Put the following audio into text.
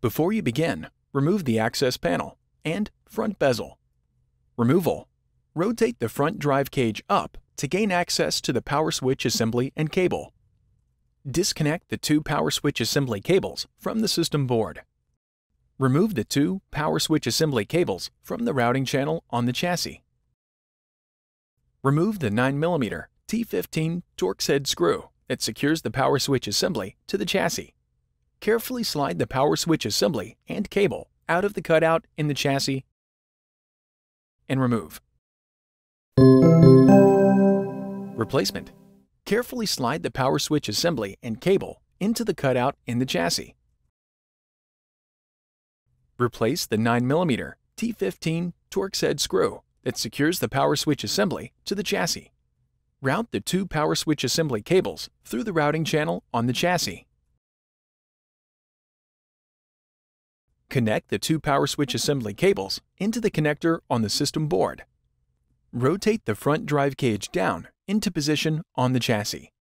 Before you begin, remove the access panel and front bezel. Removal. Rotate the front drive cage up to gain access to the power switch assembly and cable. Disconnect the two power switch assembly cables from the system board. Remove the two power switch assembly cables from the routing channel on the chassis. Remove the 9mm T15 Torx head screw that secures the power switch assembly to the chassis. Carefully slide the power switch assembly and cable out of the cutout in the chassis and remove. Replacement. Carefully slide the power switch assembly and cable into the cutout in the chassis. Replace the 9mm T15 Torx head screw that secures the power switch assembly to the chassis. Route the two power switch assembly cables through the routing channel on the chassis. Connect the two power switch assembly cables into the connector on the system board. Rotate the front drive cage down into position on the chassis.